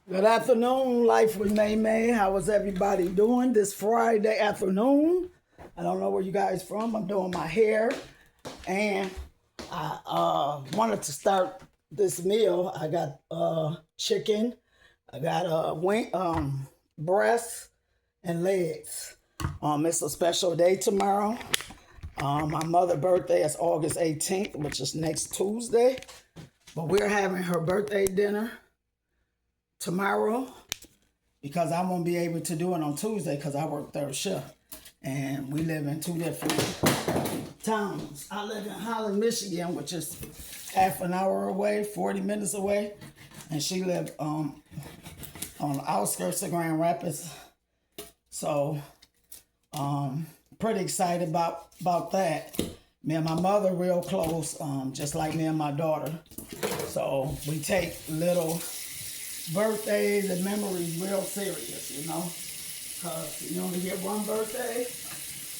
Good afternoon, Life with May May. How is everybody doing this Friday afternoon? I don't know where you guys from. I'm doing my hair, and I wanted to start this meal. I got chicken, I got wing, breast, and legs. It's a special day tomorrow. My mother's birthday is August 18th, which is next Tuesday. But we're having her birthday dinner tomorrow because I won't be able to do it on Tuesday because I work third shift. And we live in two different towns. I live in Holland, Michigan, which is half an hour away, 40 minutes away. And she lived on the outskirts of Grand Rapids. So, pretty excited about that. Me and my mother real close, just like me and my daughter. So we take little birthdays and memories real serious, because you only get one birthday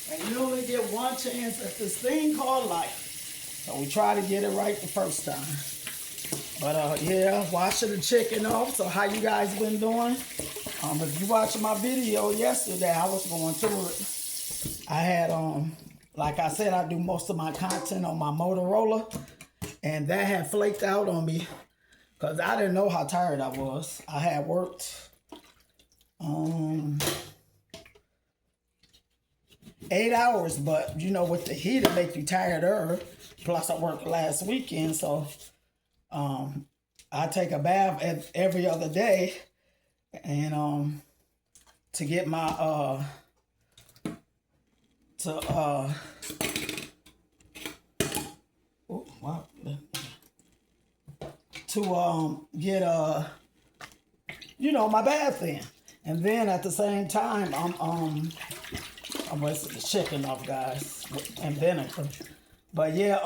and you only get one chance at this thing called life. So we try to get it right the first time. But yeah, washing the chicken off. So how you guys been doing? If you watched my video yesterday, I was going through it. I had like I said, I do most of my content on my Motorola, and that had flaked out on me because I didn't know how tired I was. I had worked 8 hours, but with the heat, it makes you tired. Plus, I worked last weekend, so I take a bath every other day, and to get my get my bath in. And then at the same time I'm wasting the chicken off, guys, and vinegar. But yeah,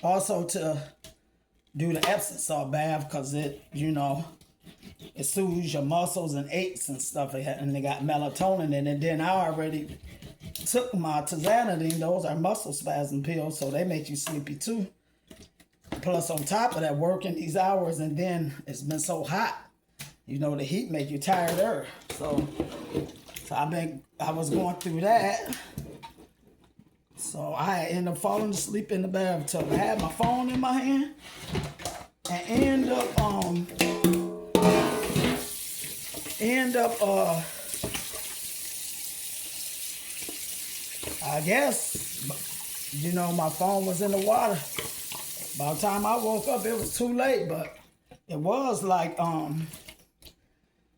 also to do the Epsom salt bath because it soothes your muscles and aches and stuff, and they got melatonin in it. And then I already took my Tizanidine. Those are muscle spasm pills, so they make you sleepy too. Plus, on top of that, working these hours, and then it's been so hot. The heat make you tired. So I was going through that. So I ended up falling asleep in the bathtub. I had my phone in my hand and end up I guess my phone was in the water. By the time I woke up, it was too late, but it was like,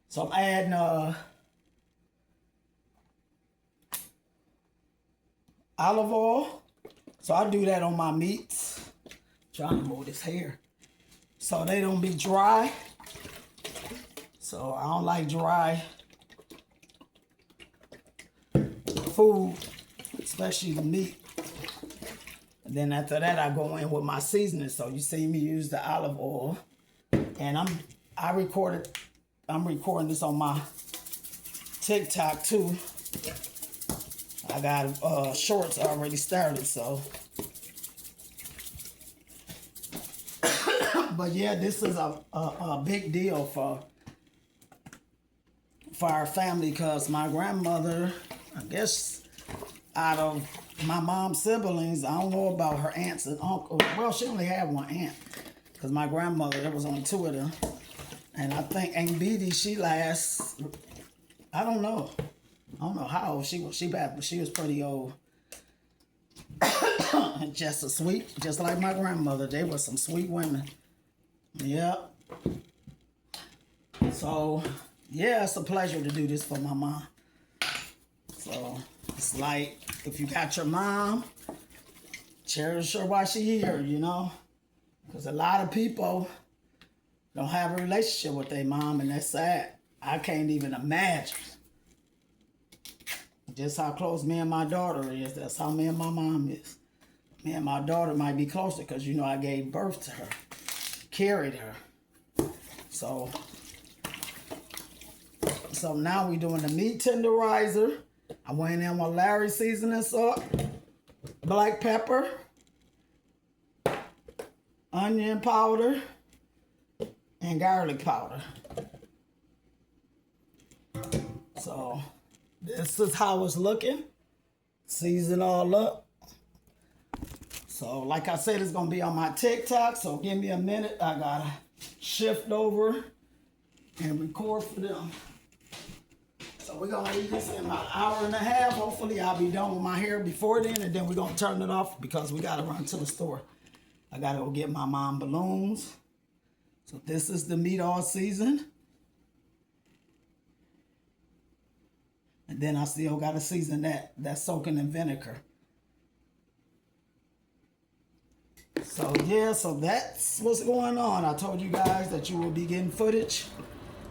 so I'm adding olive oil. So I do that on my meats. Trying to move this hair so they don't be dry. So I don't like dry food, especially the meat. And then after that, I go in with my seasoning. So you see me use the olive oil, and I'm recording this on my TikTok too. I got shorts already started, so. But yeah, this is a big deal for our family because my grandmother, I guess, out of my mom's siblings, I don't know about her aunts and uncles. Well, she only had one aunt because my grandmother, there was only two of them. And I think Aunt Beatty, she lasts, I don't know how old she was. She was pretty old. And just like my grandmother. They were some sweet women. Yep. So, yeah, it's a pleasure to do this for my mom. So, it's like, if you got your mom, cherish her while she here, Because a lot of people don't have a relationship with their mom, and that's sad. I can't even imagine just how close me and my daughter is. That's how me and my mom is. Me and my daughter might be closer because, I gave birth to her, carried her. So now we're doing the meat tenderizer. I went in with Larry seasoning salt, black pepper, onion powder, and garlic powder. So this is how it's looking. Season all up. So like I said, it's gonna be on my TikTok. So give me a minute. I gotta shift over and record for them. So we're gonna eat this in about an hour and a half. Hopefully I'll be done with my hair before then, and then we're gonna turn it off because we gotta run to the store. I gotta go get my mom balloons. So this is the meat all season. And then I still gotta season that's soaking in vinegar. So yeah, so that's what's going on. I told you guys that you will be getting footage.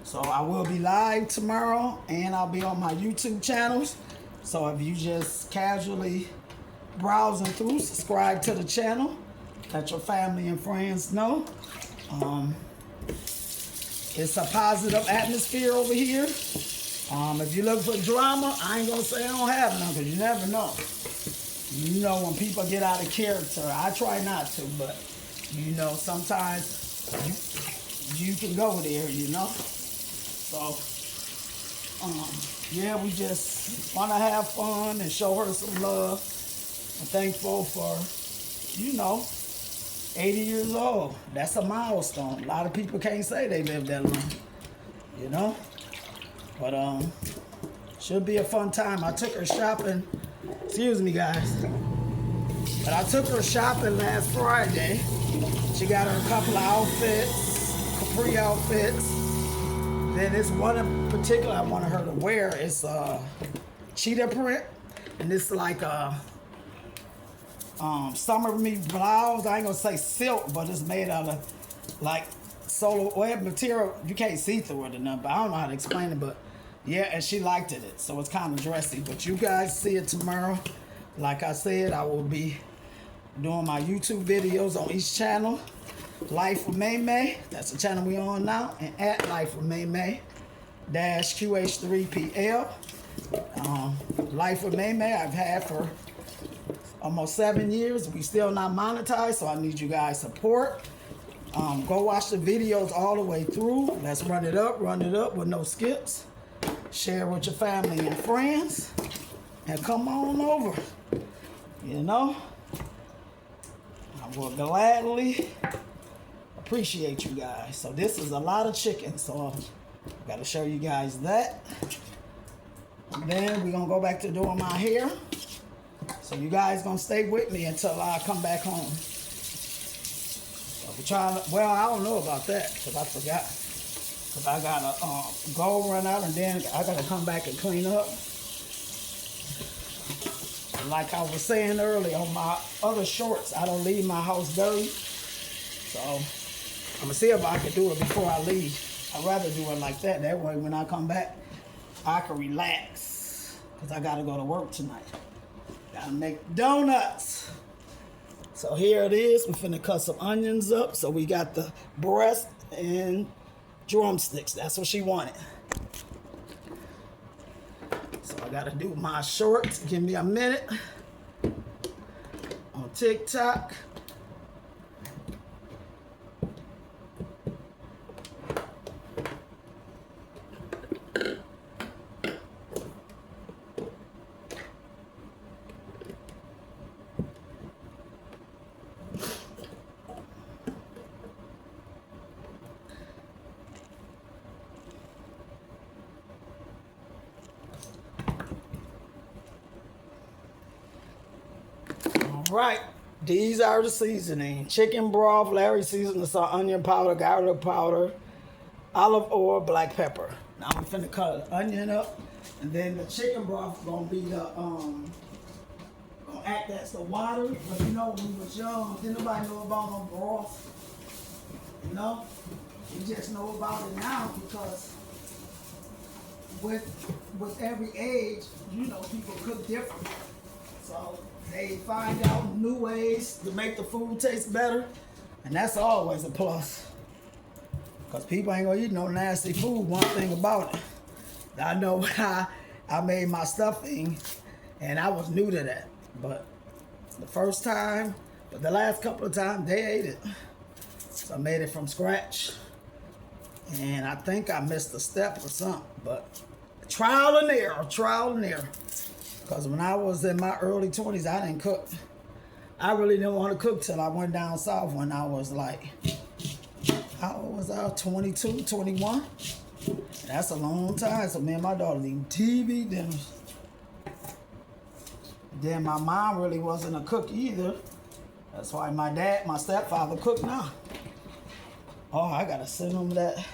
So I will be live tomorrow, and I'll be on my YouTube channels. So if you just casually browsing through, subscribe to the channel. Let your family and friends know. It's a positive atmosphere over here. If you look for drama, I ain't gonna say I don't have none, because you never know. You know, when people get out of character, I try not to, but you know, sometimes you can go there, you know. So, yeah, we just want to have fun and show her some love. I'm thankful for, you know, 80 years old. That's a milestone. A lot of people can't say they lived that long, you know. But should be a fun time. I took her shopping. Excuse me, guys. But I took her shopping last Friday. She got her a couple of outfits, capri outfits. Then this one in particular I wanted her to wear is cheetah print, and it's like a summer me blouse. I ain't gonna say silk, but it's made out of like solo web material. You can't see through it enough, but I don't know how to explain it. But yeah, and she liked it, so it's kind of dressy. But you guys see it tomorrow. Like I said, I will be doing my YouTube videos on each channel. Life with May May, that's the channel we on now, and at Life with May May -QH3PL. Life with May May I've had for almost 7 years. We still not monetized, so I need you guys' support. Go watch the videos all the way through. Let's run it up with no skips. Share with your family and friends, and come on over. You know, I will gladly appreciate you guys. So this is a lot of chicken, so I gotta show you guys that. And then we're gonna go back to doing my hair. So you guys gonna stay with me until I come back home. So we're trying to, well, I don't know about that because I forgot. Because I gotta go run out, and then I gotta come back and clean up. Like I was saying earlier on my other shorts, I don't leave my house dirty. So I'm gonna see if I can do it before I leave. I'd rather do it like that. That way when I come back, I can relax. Because I gotta go to work tonight. Gotta make donuts. So here it is. We're finna cut some onions up. So we got the breast and drumsticks. That's what she wanted. So I gotta do my shorts. Give me a minute. On TikTok. Right, these are the seasoning. Chicken broth, Larry seasoning, salt, onion powder, garlic powder, olive oil, black pepper. Now I'm finna cut the onion up, and then the chicken broth is gonna be the gonna act as the water. But you know, when we was young, didn't nobody know about no broth. You know, we just know about it now because with every age, you know, people cook different. So they find out new ways to make the food taste better, and that's always a plus. Because people ain't gonna eat no nasty food. One thing about it, I know I made my stuffing, and I was new to that. But the first time, but the last couple of times, they ate it. So I made it from scratch, and I think I missed a step or something, but trial and error, trial and error. Because when I was in my early 20s, I didn't cook. I really didn't want to cook till I went down south when I was like, how old was I? 22, 21? That's a long time. So me and my daughter eating TV dinners. Then my mom really wasn't a cook either. That's why my stepfather cooked now. Oh, I gotta send him that.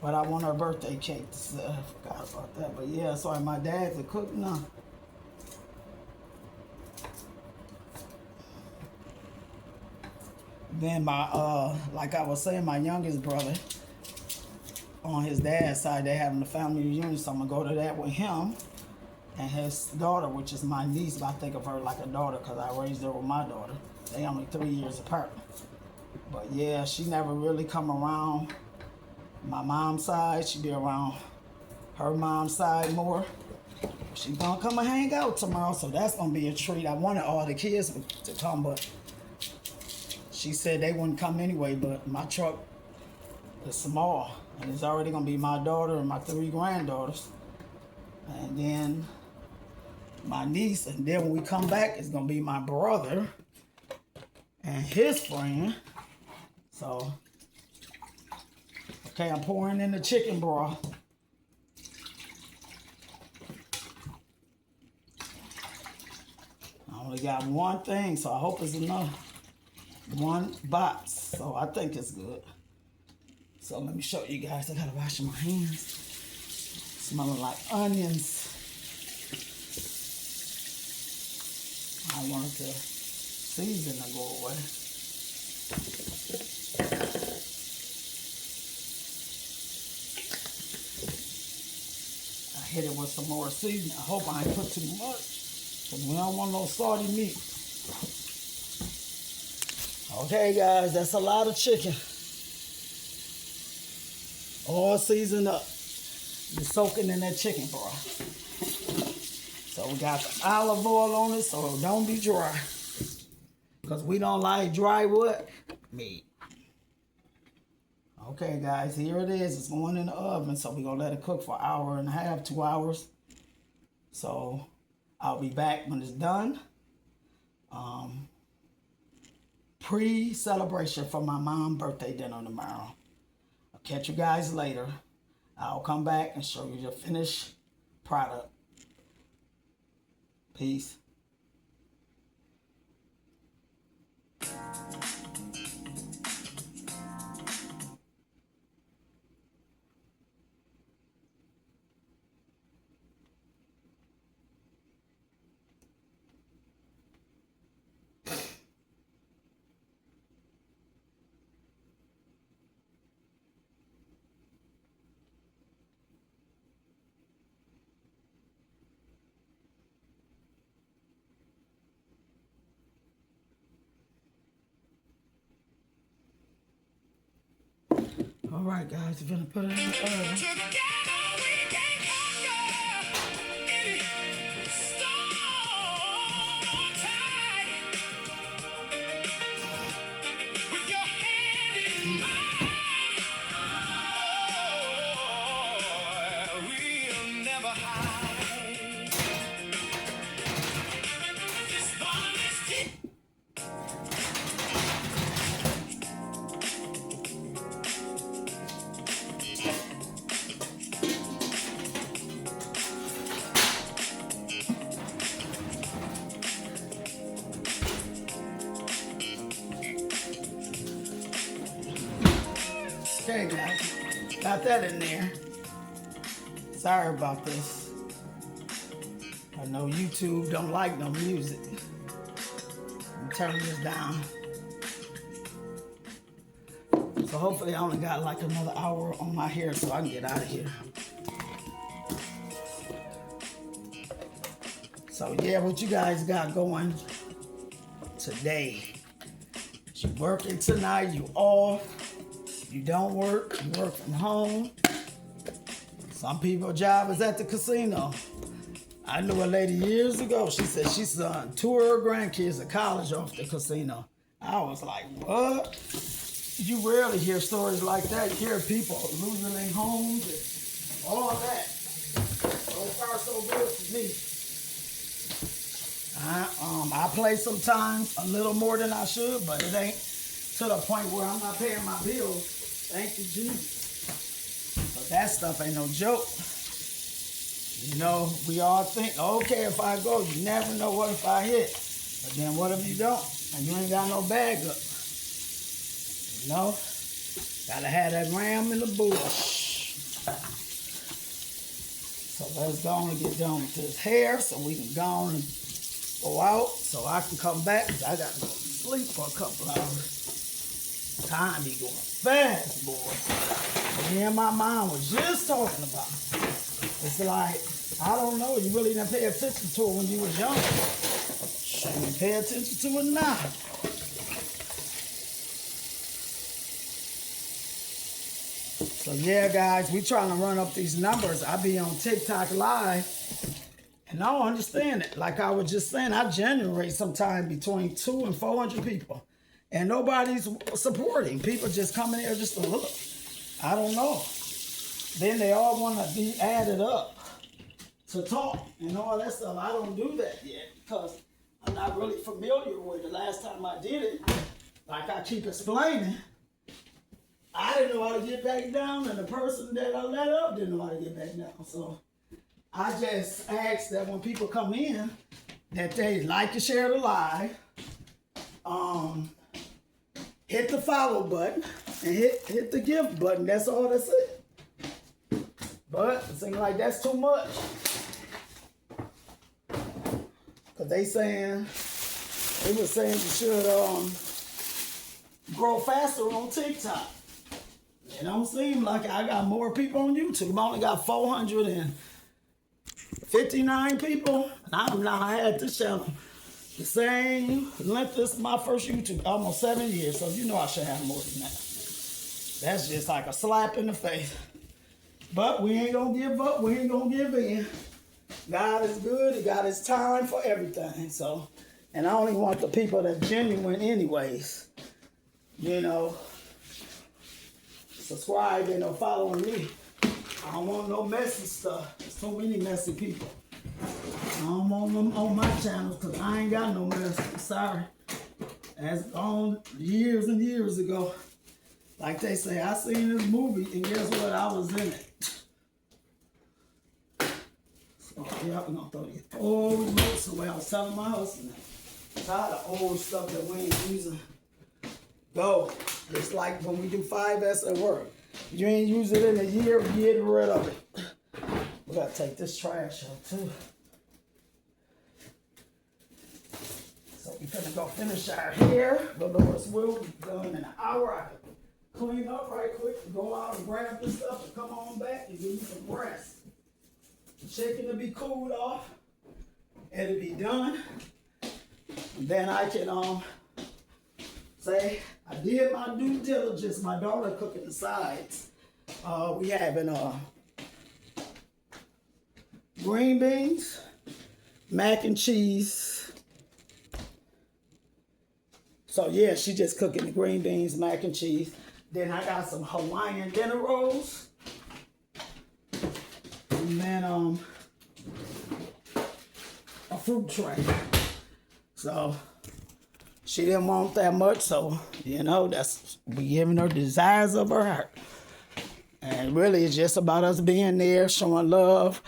But I want her birthday cake. I forgot about that. But yeah, that's why my dad's a cook now. Then like I was saying, my youngest brother, on his dad's side, they having a family reunion, so I'm gonna go to that with him and his daughter, which is my niece, but I think of her like a daughter because I raised her with my daughter. They only 3 years apart. But yeah, she never really come around my mom's side. She be around her mom's side more. She's gonna come and hang out tomorrow, so that's gonna be a treat. I wanted all the kids to come, but she said they wouldn't come anyway, but my truck is small. And it's already gonna be my daughter and my 3 granddaughters. And then my niece. And then when we come back, it's gonna be my brother and his friend. So, okay, I'm pouring in the chicken broth. I only got one thing, so I hope it's enough. One box, so I think it's good. So let me show you guys. I gotta wash my hands. Smelling like onions. I wanted the season to go away. I hit it with some more seasoning. I hope I ain't put too much, because we don't want no salty meat. Okay, guys, that's a lot of chicken. All seasoned up. You're soaking in that chicken broth. So we got the olive oil on it, so don't be dry. Because we don't like dry what? Meat. Okay, guys, here it is. It's going in the oven, so we're going to let it cook for an hour and a half, 2 hours. So I'll be back when it's done. Pre-celebration for my mom's birthday dinner tomorrow. I'll catch you guys later. I'll come back and show you the finished product. Peace. All right, guys, we're gonna put it in the oven. Okay, guys, got that in there. Sorry about this. I know YouTube don't like no music. I'm turning this down. So hopefully I only got like another hour on my hair so I can get out of here. So yeah, what you guys got going today? You working tonight, you off. You don't work, you work from home. Some people's job is at the casino. I knew a lady years ago, she said she sent 2 of her grandkids to college off the casino. I was like, what? You rarely hear stories like that. You hear people losing their homes and all that. I play sometimes a little more than I should, but it ain't to the point where I'm not paying my bills. Thank you, Jesus. But that stuff ain't no joke. You know, we all think, okay, if I go, you never know what if I hit. But then what if you don't? And you ain't got no bag up. You know? Gotta have that ram in the bush. So let's go on and get done with this hair so we can go on and go out so I can come back because I gotta go to sleep for a couple hours. Time be going fast, boy. Me and my mom was just talking about it. It's like, I don't know, you really didn't pay attention to it when you was young. You pay attention to it now. So yeah, guys, we trying to run up these numbers. I be on TikTok live, and I don't understand it. Like I was just saying, I generate sometimes between 200 and 400 people, and nobody's supporting. People just coming here just to look. I don't know. Then they all want to be added up to talk and all that stuff. I don't do that yet because I'm not really familiar with it. The last time I did it, like I keep explaining, I didn't know how to get back down, and the person that I let up didn't know how to get back down. So I just ask that when people come in, that they like and share the live, hit the follow button, and hit the give button. That's all that's it. But it seems like that's too much. Because they were saying you should grow faster on TikTok. It don't seem like I got more people on YouTube. I only got 459 people. And I had this channel the same length as my first YouTube, almost 7 years. So you know I should have more than that. That's just like a slap in the face. But we ain't gonna give up. We ain't gonna give in. God is good. He got his time for everything. So, and I only want the people that's genuine anyways. You know, subscribing or following me. I don't want no messy stuff. There's too many messy people. I don't want them on my channel because I ain't got no mess. Sorry. That's gone years and years ago. Like they say, I seen this movie and guess what? I was in it. So yeah, we're gonna throw these old notes away. I was telling my husband, tired of old stuff that we ain't using. Go. It's like when we do 5S at work. You ain't use it in a year, get rid of it. We gotta take this trash out too. So we're gonna go finish our hair. The Lord's will be done in an hour. I can clean up right quick, go out and grab this stuff and come on back and give you some rest. The chicken will be cooled off. It'll be done. And then I can say I did my due diligence. My daughter cooking the sides. We having green beans, mac and cheese. So yeah, she just cooking the green beans, mac and cheese. Then I got some Hawaiian dinner rolls. And then a fruit tray. So she didn't want that much, so you know, that's we giving her desires of her heart. And really it's just about us being there, showing love,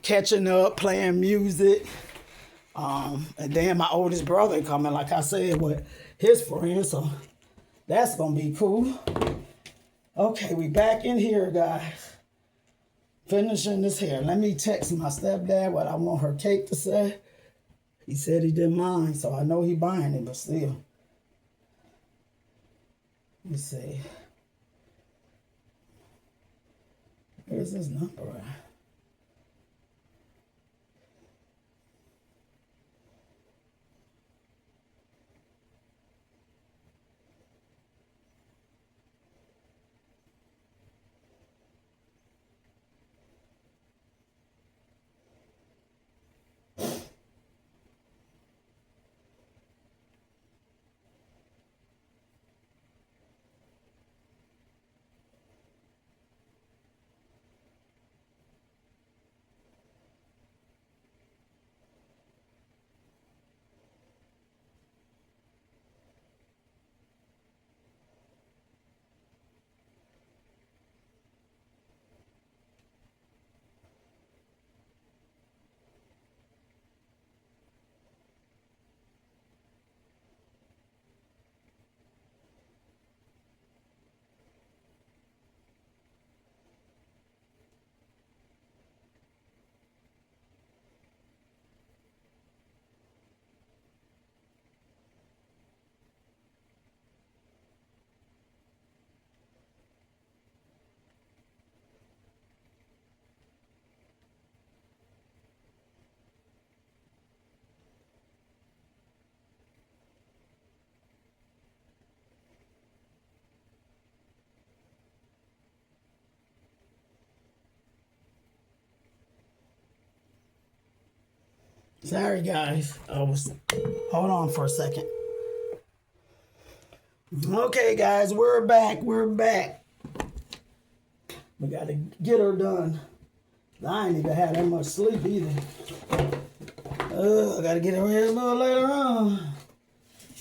catching up, playing music. And then my oldest brother coming, like I said, with his friends, so that's gonna be cool. Okay, we back in here, guys. Finishing this hair. Let me text my stepdad what I want her cake to say. He said he didn't mind, so I know he buying it, but still. Let me see. Where's his number at? Sorry, guys. Hold on for a second. Okay, guys, we're back. We're back. We got to get her done. I ain't even had that much sleep either. I got to get a Red Bull later on.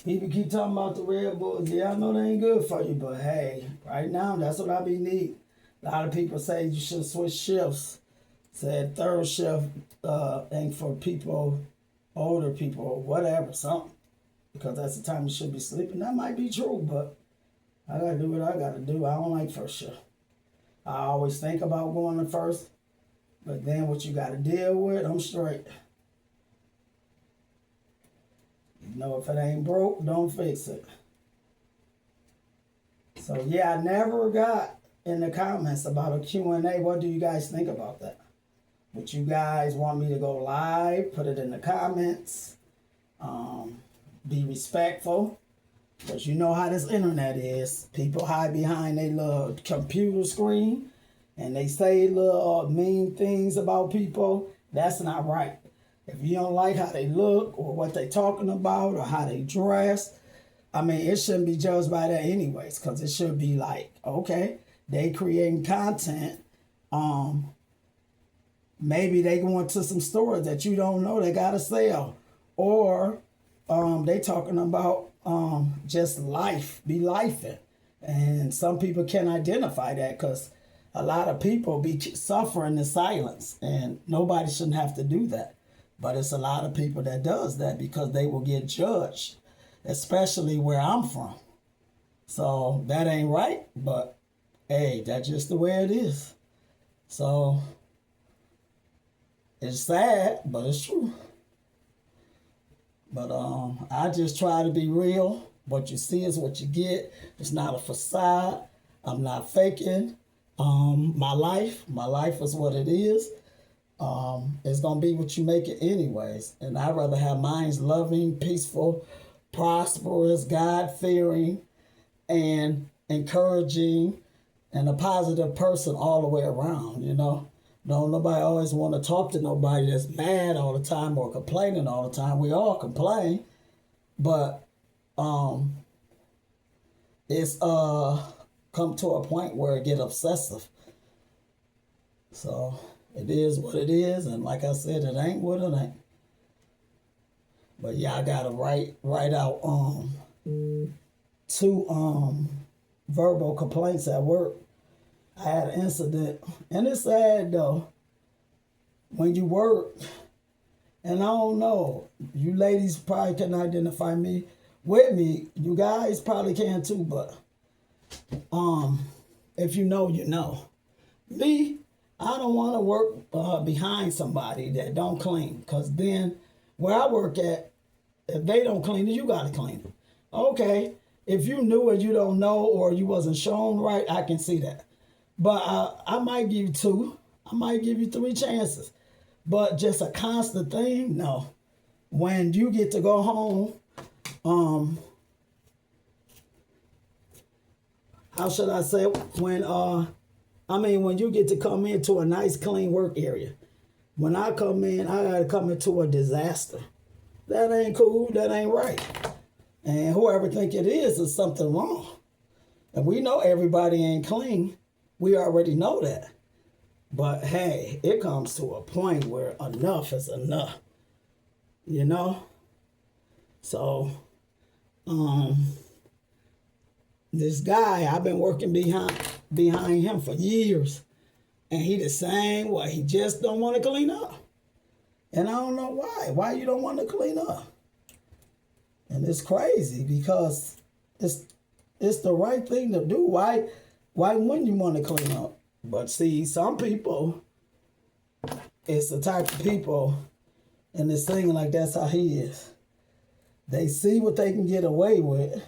People keep talking about the Red Bulls. Yeah, I know they ain't good for you, but hey, right now, that's what I be need. A lot of people say you should switch shifts. Said third shift ain't for people, older people, whatever, something. Because that's the time you should be sleeping. That might be true, but I got to do what I got to do. I don't like first shift. I always think about going to first, but then what you got to deal with, I'm straight. You know, if it ain't broke, don't fix it. So, yeah, I never got in the comments about a Q&A. What do you guys think about that? Would you guys want me to go live? Put it in the comments. Be respectful. Because you know how this internet is. People hide behind their little computer screen. And they say little mean things about people. That's not right. If you don't like how they look or what they talking about or how they dress, I mean, it shouldn't be judged by that anyways. Because it should be like, okay, they creating content. Maybe they going to some stores that you don't know they got to sell. Or they talking about just life, be lifing. And some people can't identify that because a lot of people be suffering in silence. And nobody shouldn't have to do that. But it's a lot of people that does that because they will get judged, especially where I'm from. So that ain't right, but hey, that's just the way it is. So it's sad, but it's true. But I just try to be real. What you see is what you get. It's not a facade. I'm not faking my life. My life is what it is. It's going to be what you make it anyways. And I'd rather have minds loving, peaceful, prosperous, God-fearing, and encouraging, and a positive person all the way around, you know. Don't nobody always want to talk to nobody that's mad all the time or complaining all the time. We all complain, but it's come to a point where it get obsessive. So it is what it is, and like I said, it ain't what it ain't. But yeah, I gotta write out 2 verbal complaints at work. I had an incident, and it's sad though. When you work, and I don't know, you ladies probably can identify me with me. You guys probably can too, but if you know, you know. Me, I don't want to work behind somebody that don't clean, because then where I work at, if they don't clean it, you got to clean it. Okay, if you knew and you don't know or you wasn't shown right, I can see that. But I might give you 2. I might give you 3 chances. But just a constant thing, no. When you get to go home, how should I say it? When you get to come into a nice clean work area. When I come in, I gotta come into a disaster. That ain't cool, that ain't right. And whoever think it is something wrong. And we know everybody ain't clean. We already know that. But hey, it comes to a point where enough is enough. You know? So, this guy, I've been working behind him for years. And he the same way. He just don't want to clean up. And I don't know why. Why you don't want to clean up? And it's crazy because it's the right thing to do. Why wouldn't you want to clean up? But see, some people, it's the type of people, and this thing like that's how he is. They see what they can get away with.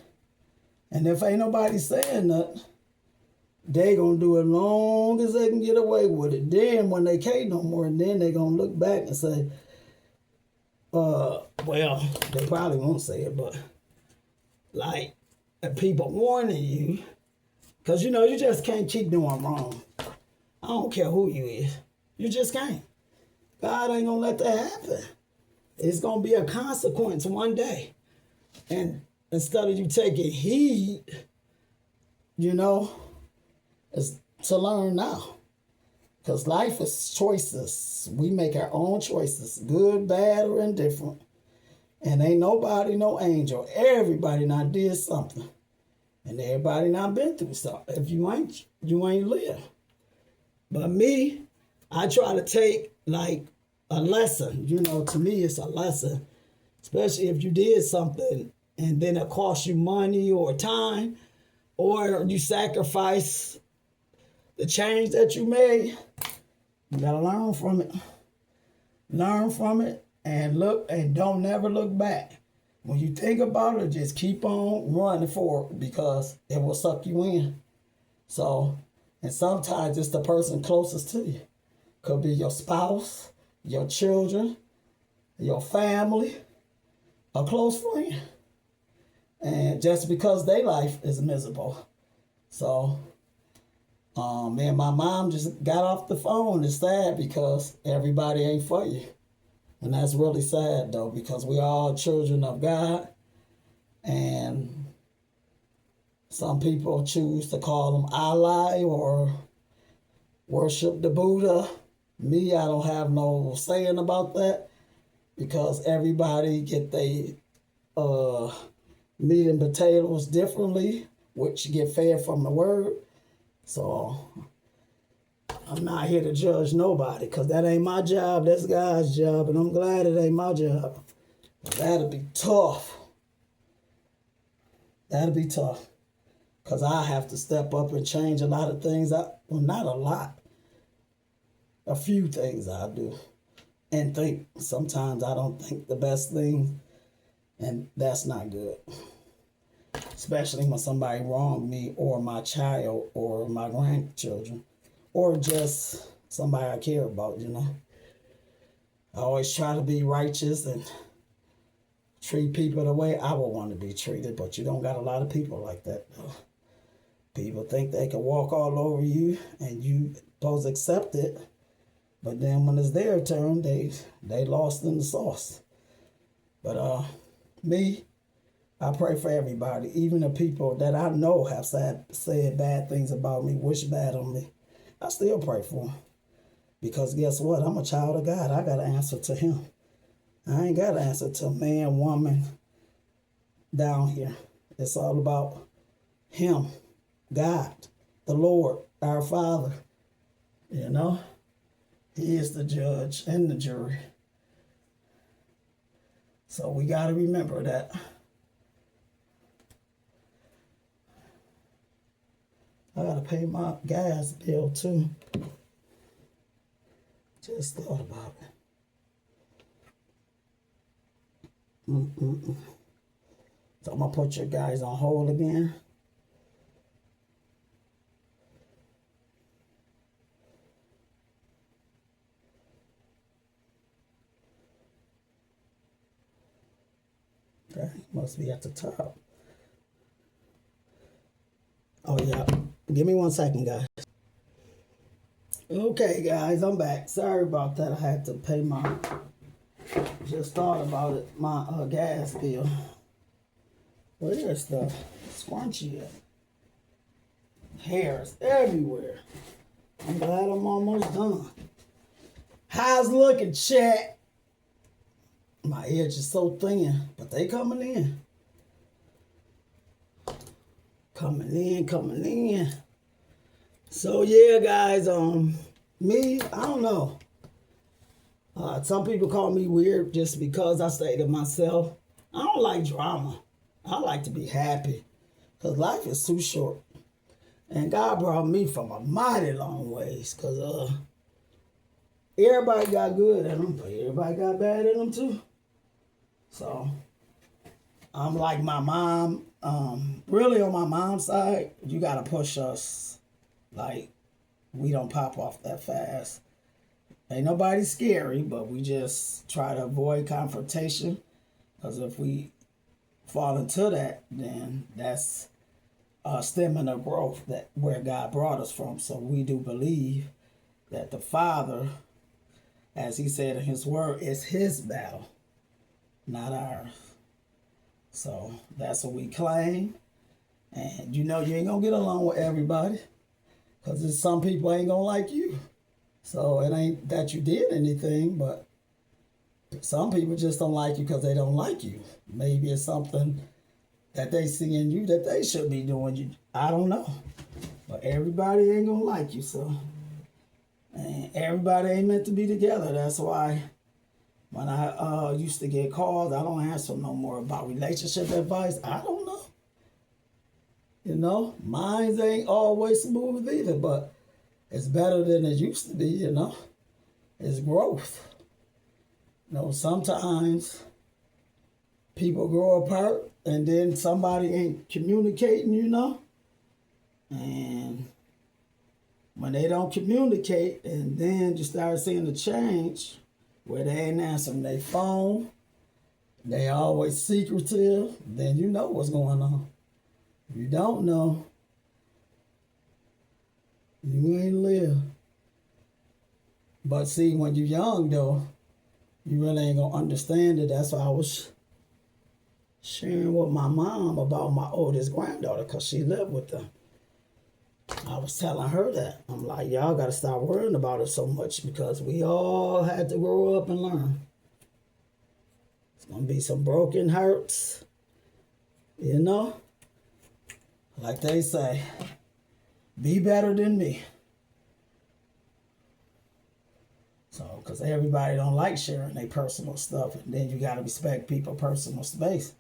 And if ain't nobody saying nothing, they gonna do it long as they can get away with it. Then when they can't no more, then they gonna look back and say, well, they probably won't say it, but like people warning you, because you know you just can't keep doing wrong. I don't care who you is. You just can't. God ain't gonna let that happen. It's going to be a consequence one day. And instead of you taking heed, you know, it's to learn now. Because life is choices. We make our own choices, good, bad, or indifferent. And ain't nobody no angel. Everybody not did something. And everybody not been through something. If you ain't live. But me, I try to take like a lesson. You know, to me it's a lesson. Especially if you did something and then it cost you money or time, or you sacrifice the change that you made. You gotta learn from it. Learn from it and look and don't never look back. When you think about it, just keep on running forward because it will suck you in. So, and sometimes it's the person closest to you. Could be your spouse, your children, your family, a close friend. And just because their life is miserable. So, me and my mom just got off the phone. It's sad because everybody ain't for you. And that's really sad though, because we all children of God. And some people choose to call them Allah or worship the Buddha. Me, I don't have no saying about that because everybody get their meat and potatoes differently, which get fed from the word. So I'm not here to judge nobody because that ain't my job. That's God's job, and I'm glad it ain't my job. But that'll be tough. That'll be tough because I have to step up and change a lot of things. Well, not a lot. A few things I do and think. Sometimes I don't think the best thing, and that's not good. Especially when somebody wronged me or my child or my grandchildren or just somebody I care about, you know. I always try to be righteous and treat people the way I would want to be treated, but you don't got a lot of people like that, though. People think they can walk all over you and you supposed to accept it, but then when it's their turn, they lost in the sauce. But me, I pray for everybody, even the people that I know have said bad things about me, wish bad on me. I still pray for them. Because guess what? I'm a child of God. I got to answer to him. I ain't got to answer to man, woman down here. It's all about him, God, the Lord, our Father. You know? He is the judge and the jury. So we got to remember that. I gotta pay my gas bill too. Just thought about it. So I'm gonna put you guys on hold again. Okay, must be at the top. Oh yeah, give me 1 second, guys. Okay, guys, I'm back. Sorry about that. I had to pay my, just thought about it, my gas bill. Where's the scrunchie at? Hairs everywhere. I'm glad I'm almost done. How's it looking, chat? My edge is so thin, but they coming in. Coming in. So yeah, guys, me, I don't know. Some people call me weird just because I say to myself, I don't like drama. I like to be happy because life is too short. And God brought me from a mighty long ways because everybody got good in them, but everybody got bad in them too. So I'm like my mom. Really on my mom's side, you got to push us. Like, we don't pop off that fast. Ain't nobody scary, but we just try to avoid confrontation. Because if we fall into that, then that's stemming of growth that where God brought us from. So we do believe that the Father, as he said in his word, is his battle. not ours. So that's what we claim. And you know you ain't gonna get along with everybody. Because there's some people ain't gonna like you. So it ain't that you did anything, but some people just don't like you because they don't like you. Maybe it's something that they see in you that they should be doing. I don't know. But everybody ain't gonna like you, so. And everybody ain't meant to be together. That's why when I used to get calls, I don't answer no more about relationship advice. I don't know. You know, mine ain't always smooth either, but it's better than it used to be, you know. It's growth. You know, sometimes people grow apart and then somebody ain't communicating, you know. And when they don't communicate and then you start seeing the change where they ain't answering their phone, they always secretive, then you know what's going on. If you don't know, you ain't live. But see, when you're young though, you really ain't gonna understand it. That's why I was sharing with my mom about my oldest granddaughter because she lived with them. I was telling her that. I'm like, y'all got to stop worrying about it so much because we all had to grow up and learn. It's going to be some broken hearts, you know? Like they say, be better than me. So, because everybody don't like sharing their personal stuff, and then you got to respect people's personal space.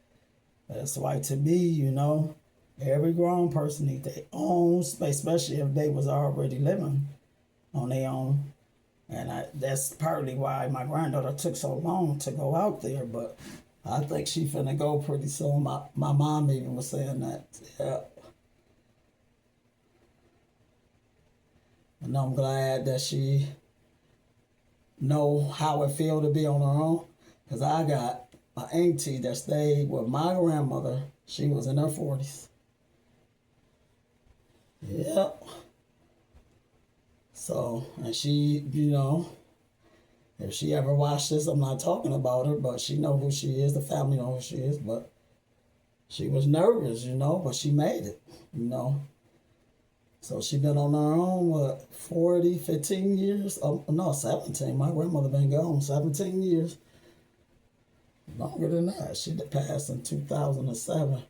That's why to me, you know, every grown person needs their own space, especially if they was already living on their own. And that's partly why my granddaughter took so long to go out there. But I think she finna go pretty soon. My mom even was saying that. Yeah. And I'm glad that she know how it feel to be on her own. Because I got an auntie that stayed with my grandmother. She was in her 40s. Yep. So, and she, you know, if she ever watched this, I'm not talking about her, but she know who she is. The family know who she is, but she was nervous, you know, but she made it, you know. So she been on her own, what, 40, 15 years? No, 17. My grandmother been gone 17 years. Longer than that. She passed in 2007.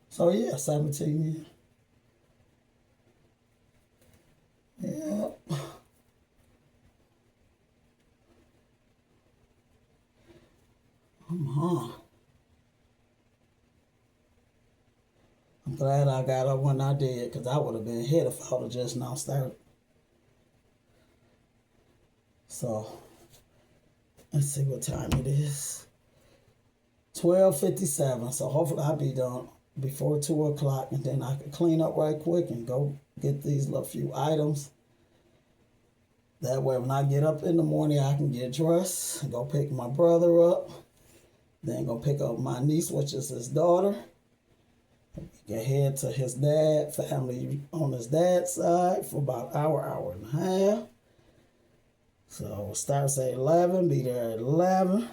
So yeah, 17 years. Yeah. I'm glad I got up when I did, because I would have been hit if I would have just now started. So, let's see what time it is. 12:57. So hopefully I'll be done before 2 o'clock, and then I can clean up right quick and go get these little few items. That way when I get up in the morning, I can get dressed and go pick my brother up. Then go pick up my niece, which is his daughter. Get head to his dad, family on his dad's side for about hour and a half. So starts at 11, be there at 11.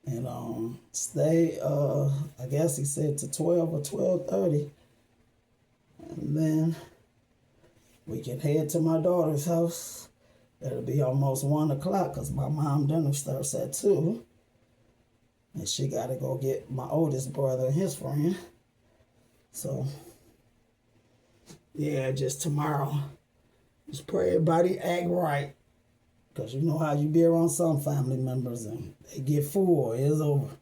And stay, I guess he said to 12 or 12:30. And then we can head to my daughter's house. It'll be almost 1 o'clock because my mom dinner starts at 2. And she got to go get my oldest brother and his friend. So, yeah, just tomorrow. Just pray everybody act right. Because you know how you be around some family members and they get full. It's over.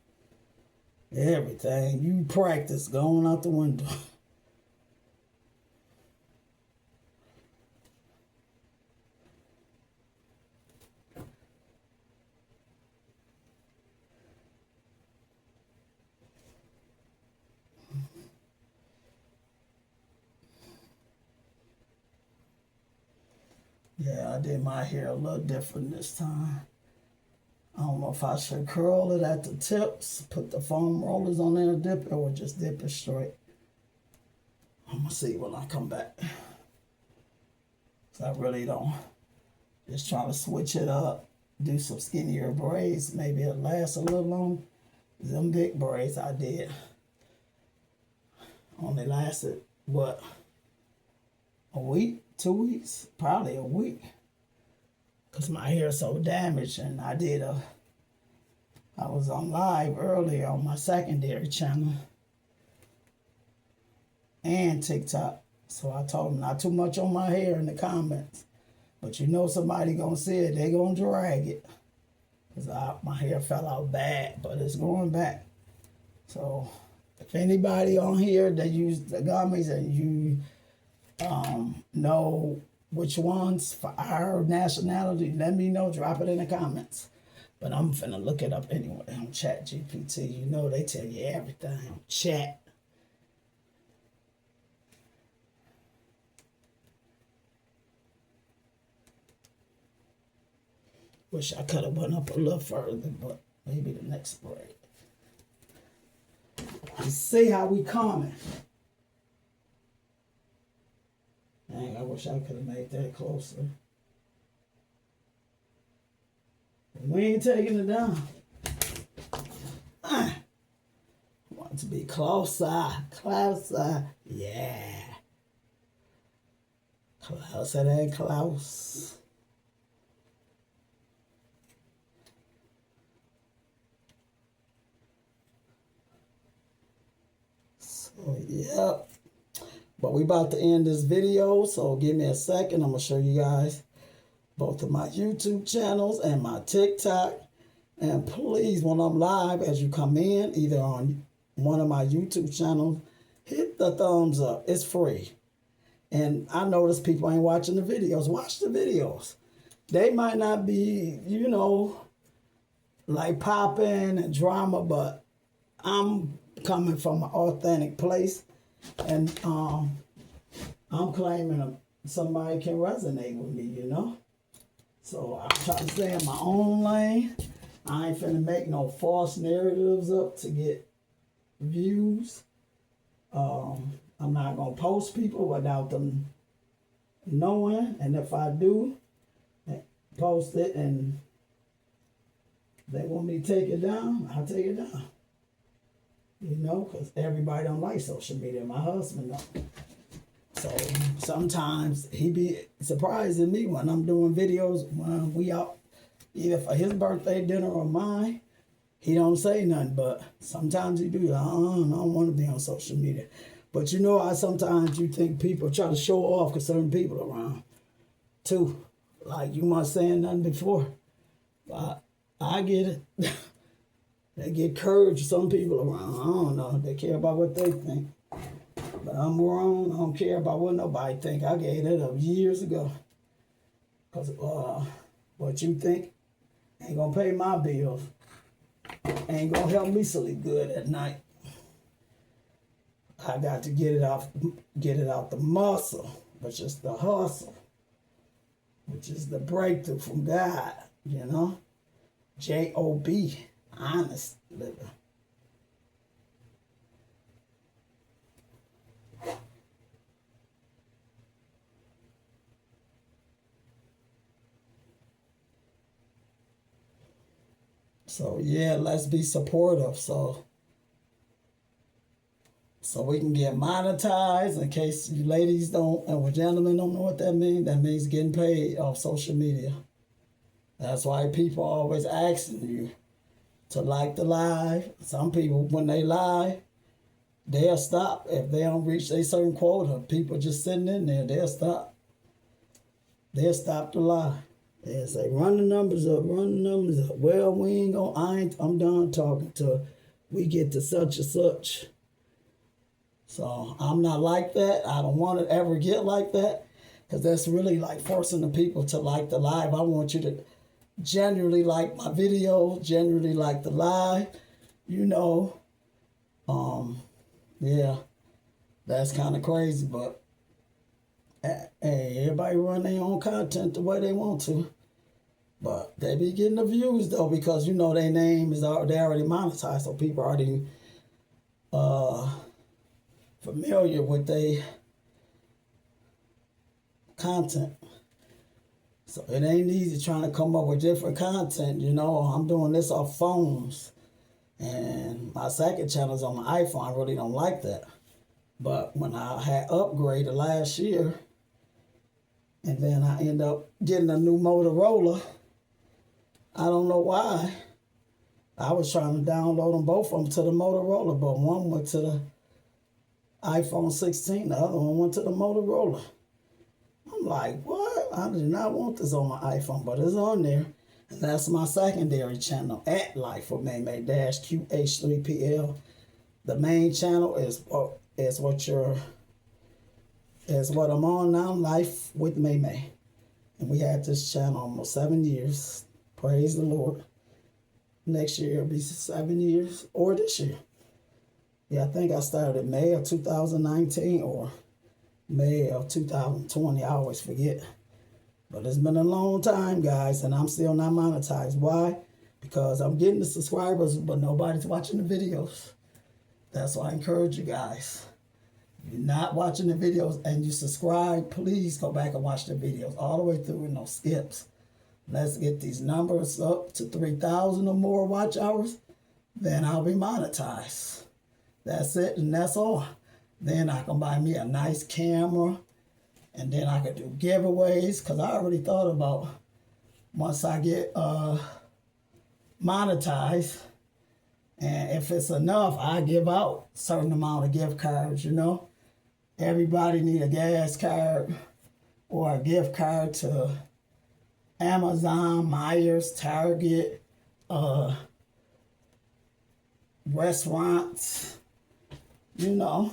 Everything you practice going out the window. Yeah, I did my hair a little different this time. I don't know if I should curl it at the tips, put the foam rollers on there and dip it, or just dip it straight. I'm going to see when I come back. So I really don't Just trying to switch it up. Do some skinnier braids. Maybe it'll last a little longer. Them big braids I did only lasted, what, a week, 2 weeks? Probably a week. Because my hair is so damaged, and I was on live earlier on my secondary channel and TikTok. So I told them not too much on my hair in the comments. But you know somebody gonna see it, they gonna drag it. Because my hair fell out bad, but it's going back. So if anybody on here that use the gummies and you know which ones for our nationality, let me know, drop it in the comments. But I'm finna look it up anyway on ChatGPT. You know they tell you everything on chat. Wish I could have went up a little further, but maybe the next break. You see how we coming. Dang, I wish I could have made that closer. We ain't taking it down. Want to be closer, closer. Yeah. Closer than close. So, yep. But we about to end this video, so give me a second. I'm going to show you guys both of my YouTube channels and my TikTok. And please, when I'm live, as you come in, either on one of my YouTube channels, hit the thumbs up. It's free. And I notice people ain't watching the videos. Watch the videos. They might not be, you know, like popping and drama, but I'm coming from an authentic place. And I'm claiming somebody can resonate with me, you know? So I try to stay in my own lane. I ain't finna make no false narratives up to get views. I'm not gonna post people without them knowing. And if I do post it and they want me to take it down, I'll take it down. You know, because everybody don't like social media. My husband don't. So sometimes he be surprising me when I'm doing videos when we out either for his birthday dinner or mine. He don't say nothing, but sometimes he do. Like, I don't want to be on social media. But you know, sometimes you think people try to show off because certain people around too. Like you must saying nothing before. I get it. They get courage, some people around. I don't know. They care about what they think. But I'm wrong. I don't care about what nobody think. I gave that up years ago. Because what you think ain't going to pay my bills. Ain't going to help me sleep good at night. I got to get it out the muscle, which is the hustle, which is the breakthrough from God, you know? J-O-B. Honest living. So yeah, let's be supportive. So we can get monetized. In case you ladies don't and gentlemen don't know what that means, that means getting paid off social media. That's why people are always asking you to like the live. Some people, when they live, they'll stop. If they don't reach a certain quota, people just sitting in there, they'll stop. They'll stop the live. They'll say, run the numbers up, run the numbers up. Well, we ain't gonna, I'm done talking till we get to such and such. So I'm not like that. I don't want to ever get like that, because that's really like forcing the people to like the live. I want you to generally like my videos, generally like the live, you know. Yeah, that's kind of crazy, but hey, everybody run their own content the way they want to. But they be getting the views though, because you know their name is already, they already monetized, so people already familiar with their content. So it ain't easy trying to come up with different content, you know. I'm doing this off phones. And my second channel is on my iPhone. I really don't like that. But when I had upgraded last year, and then I end up getting a new Motorola, I don't know why. I was trying to download them both of them to the Motorola, but one went to the iPhone 16, the other one went to the Motorola. I'm like, what? I do not want this on my iPhone, but it's on there. And that's my secondary channel, at Life with Maymay -QH3PL. The main channel is what I'm on now, Life with Maymay. And we had this channel almost 7 years. Praise the Lord. Next year it'll be 7 years, or this year. Yeah, I think I started May of 2019 or May of 2020. I always forget. But it's been a long time, guys, and I'm still not monetized. Why? Because I'm getting the subscribers, but nobody's watching the videos. That's why I encourage you guys. If you're not watching the videos and you subscribe, please go back and watch the videos all the way through with no skips. Let's get these numbers up to 3,000 or more watch hours. Then I'll be monetized. That's it, and that's all. Then I can buy me a nice camera. And then I could do giveaways, because I already thought about once I get monetized, and if it's enough, I give out a certain amount of gift cards, you know. Everybody need a gas card or a gift card to Amazon, Myers, Target, restaurants, you know.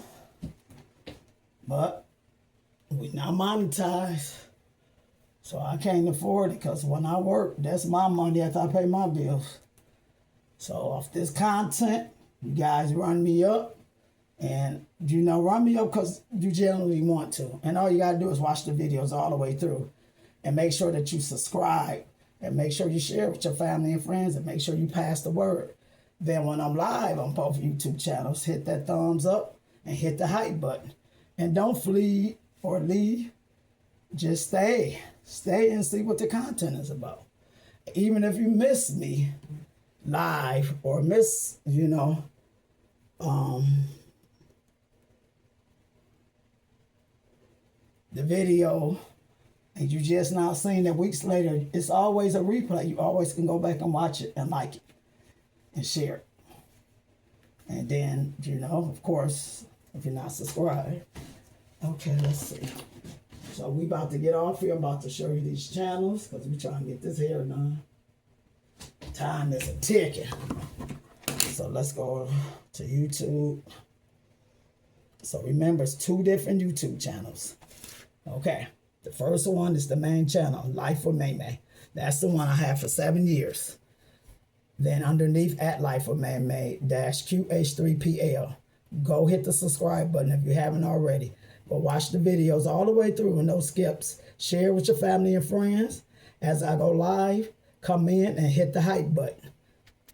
But we not monetized, so I can't afford it, because when I work, that's my money after I pay my bills. So off this content, you guys run me up, and you know, run me up because you generally want to. And all you got to do is watch the videos all the way through, and make sure that you subscribe, and make sure you share with your family and friends, and make sure you pass the word. Then when I'm live on both YouTube channels, hit that thumbs up and hit the hype button. And don't flee or leave. Just stay and see what the content is about. Even if you miss me live or miss, you know, the video, and you just now seen it weeks later, it's always a replay. You always can go back and watch it and like it and share it. And then, you know, of course, if you're not subscribed. Okay, let's see. So we about to get off here. I'm about to show you these channels, because we trying to get this hair done. Time is a ticking. So let's go to YouTube. So remember, it's 2 different YouTube channels. Okay, the first one is the main channel, Life with Maymay. That's the one I have for 7 years. Then underneath, at Life with Maymay -QH3PL. Go hit the subscribe button if you haven't already. But watch the videos all the way through with no skips. Share with your family and friends. As I go live, come in and hit the hype button.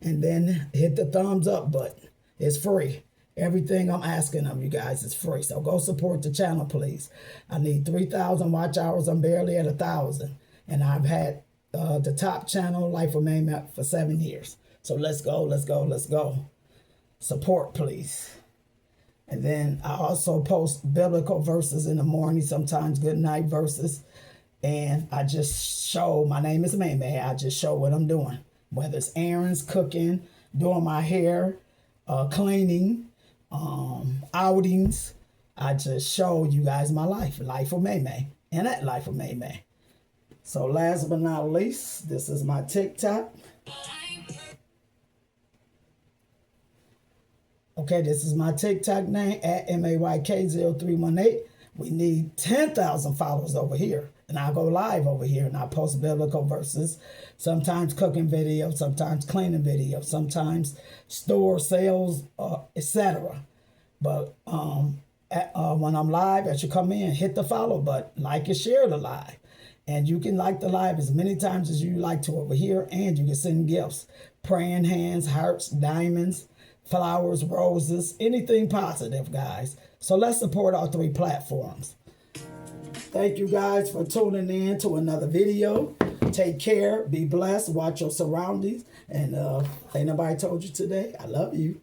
And then hit the thumbs up button. It's free. Everything I'm asking of you guys is free. So go support the channel, please. I need 3,000 watch hours. I'm barely at 1,000. And I've had the top channel, Life with Maymay, for 7 years. So let's go, let's go, let's go. Support, please. And then I also post biblical verses in the morning, sometimes good night verses. And I just show, my name is Maymay, I just show what I'm doing. Whether it's errands, cooking, doing my hair, cleaning, outings. I just show you guys my life with Maymay, and at Life with Maymay. So last but not least, this is my TikTok. Okay, this is my TikTok name, at MAYK0318. We need 10,000 followers over here. And I go live over here, and I post biblical verses, sometimes cooking videos, sometimes cleaning videos, sometimes store sales, etc. But when I'm live, as you come in, hit the follow button, like and share the live. And you can like the live as many times as you like to over here, and you can send gifts, praying hands, hearts, diamonds, flowers, roses, anything positive, guys. So let's support our 3 platforms. Thank you guys for tuning in to another video. Take care. Be blessed. Watch your surroundings. And ain't nobody told you today, I love you.